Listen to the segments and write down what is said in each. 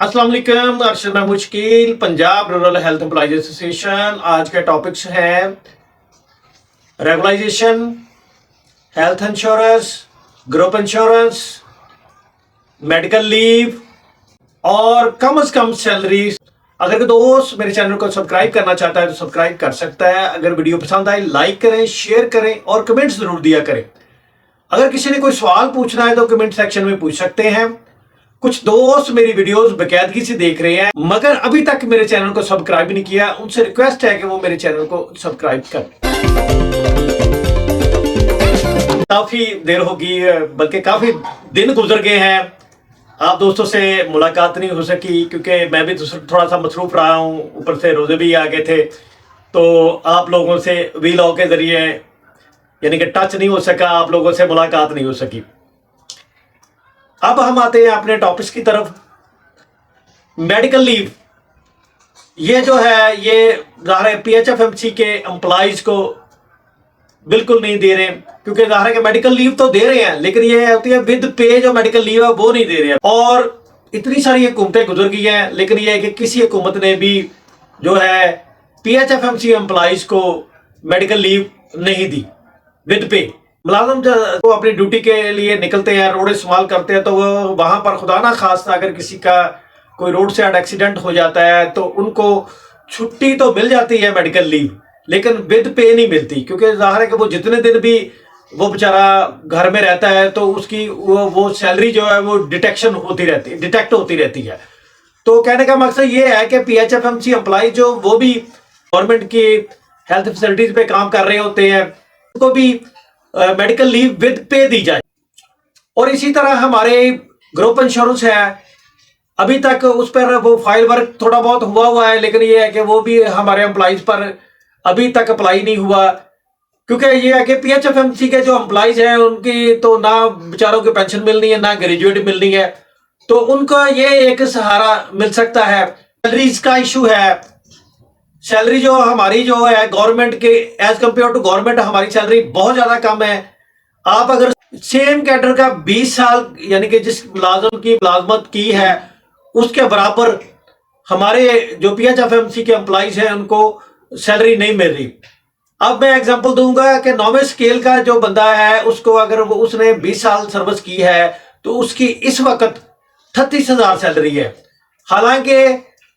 अस्सलाम वालेकुम। Arshad Mahmood Shakeel, Punjab rural health employees association. आज के टॉपिक्स हैं regularization, health insurance, group insurance, medical leave और कम से कम सैलरी। अगर कोई दोस्त मेरे चैनल को सब्सक्राइब करना चाहता है तो सब्सक्राइब कर सकता है। अगर वीडियो पसंद आए लाइक करें, शेयर करें और कमेंट्स जरूर दिया करें। अगर किसी ने कोई सवाल पूछना है तो कमेंट सेक्शन में पूछ सकते हैं। कुछ दोस्त मेरी वीडियोस बेकायदगी से देख रहे हैं मगर अभी तक मेरे चैनल को सब्सक्राइब नहीं किया, उनसे रिक्वेस्ट है कि वो मेरे चैनल को सब्सक्राइब करें। काफी देर होगी, बल्कि काफी दिन गुजर गए हैं, आप दोस्तों से मुलाकात नहीं हो सकी क्योंकि मैं भी थोड़ा सा मसरूफ रहा हूं, ऊपर से रोजे भी आ गए थे। तो आप लोगों से वीलॉग के जरिए यानी कि टच नहीं हो सका, आप लोगों से मुलाकात नहीं हो सकी। अब हम आते हैं अपने टॉपिक्स की तरफ। मेडिकल लीव ये जो है ये ज़ाहिर है पीएचएफएमसी के एम्प्लॉइज को बिल्कुल नहीं दे रहे, क्योंकि ज़ाहिर है कि मेडिकल लीव तो दे रहे हैं लेकिन ये होती है विद पे, जो मेडिकल लीव है वो नहीं दे रहे हैं। और इतनी सारी हुकूमतें गुजर गई हैं लेकिन ये है कि किसी हुकूमत ने भी जो है पीएचएफएमसी एम्प्लॉइज को मेडिकल लीव नहीं दी विद पे। मुलाजम जब वो अपनी ड्यूटी के लिए निकलते हैं, रोड इस्तेमाल करते हैं, तो वो वहां पर खुदा ना खास्ता अगर किसी का कोई रोड से एक्सीडेंट हो जाता है तो उनको छुट्टी तो मिल जाती है मेडिकल लीव, लेकिन विद पे नहीं मिलती। क्योंकि जाहिर है कि वो जितने दिन भी वो बेचारा घर में रहता है तो उसकी वो सैलरी जो है वो डिटेक्ट होती रहती है। तो कहने का मकसद ये है कि पीएचएफएमसी एम्प्लॉय जो वो भी गवर्नमेंट की हेल्थ फैसिलिटीज पे काम कर रहे होते हैं उनको भी मेडिकल लीव विद पे दी जाए। और इसी तरह हमारे ग्रुप इंश्योरेंस है, अभी तक उस पर वो फाइल वर्क थोड़ा बहुत हुआ है, लेकिन ये है कि वो भी हमारे एम्प्लॉइज पर अभी तक अप्लाई नहीं हुआ। क्योंकि ये है कि पीएचएफएमसी के जो एम्प्लॉइज हैं उनकी तो ना बेचारों की पेंशन मिलनी है ना ग्रेजुएट मिलनी है, तो उनको ये एक सहारा मिल सकता है। सैलरीज का इशू है, सैलरी जो हमारी जो है गवर्नमेंट के एज कंपेयर टू गवर्नमेंट हमारी सैलरी बहुत ज्यादा कम है। आप अगर सेम कैडर का 20 साल यानी कि जिस मुलाजम की मुलाजमत की है उसके बराबर हमारे जो पीएचएफएमसी के एम्प्लॉइज हैं उनको सैलरी नहीं मिल रही। अब मैं एग्जांपल दूंगा कि 9वें स्केल का जो बंदा है उसको अगर उसने 20 साल सर्विस की है तो उसकी इस वक्त 38,000 सैलरी है। हालांकि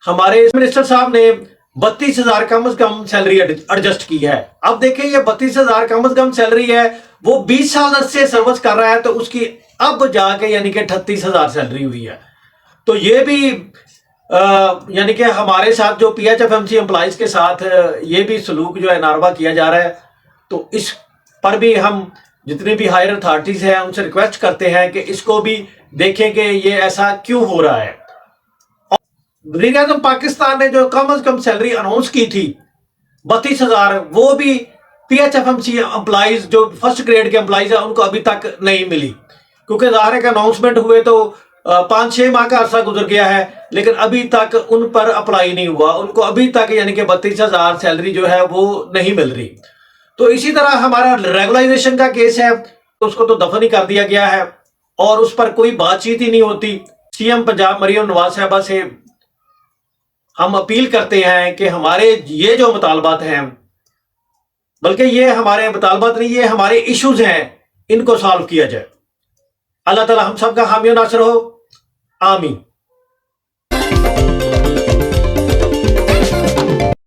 हमारे मिनिस्टर साहब ने 32,000 कम से कम सैलरी एडजस्ट की है। अब देखिए ये 32,000 कम से कम सैलरी है, वो 20 साल से सर्विस कर रहा है तो उसकी अब जाके यानी कि 38,000 सैलरी हुई है। तो ये भी यानी कि हमारे साथ जो पीएचएफएमसी एम्प्लॉइज के साथ ये भी सलूक जो है नारवा किया जा रहा है। तो इस पर भी हम जितनी भी हायर अथॉरिटीज हैं उनसे रिक्वेस्ट करते हैं कि इसको भी देखें कि ये ऐसा क्यों हो रहा है। वज़ीर आज़म पाकिस्तान ने जो कम से कम सैलरी अनाउंस की थी 32,000, वो भी पीएचएफएमसी एम्प्लॉइज जो फर्स्ट ग्रेड के एम्प्लॉइज हैं उनको अभी तक नहीं मिली। क्योंकि ज़ाहिर है कि अनाउंसमेंट हुए तो 5-6 माह का अरसा गुजर गया है लेकिन अभी तक उन पर अप्लाई नहीं हुआ, उनको अभी तक यानी कि 32,000 सैलरी जो है वो नहीं मिल रही। तो इसी तरह हमारा रेगुलाइजेशन का केस है, उसको तो दफन ही कर दिया गया है और उस पर कोई बातचीत ही नहीं होती। सीएम पंजाब मरियम नवाज साहबा से हम अपील करते हैं कि हमारे ये जो मुतालबात हैं, बल्कि ये हमारे मुतालबात नहीं, ये हमारे इश्यूज हैं, इनको सॉल्व किया जाए। अल्लाह ताला हम सबका हामी और नासिर हो। आमीन।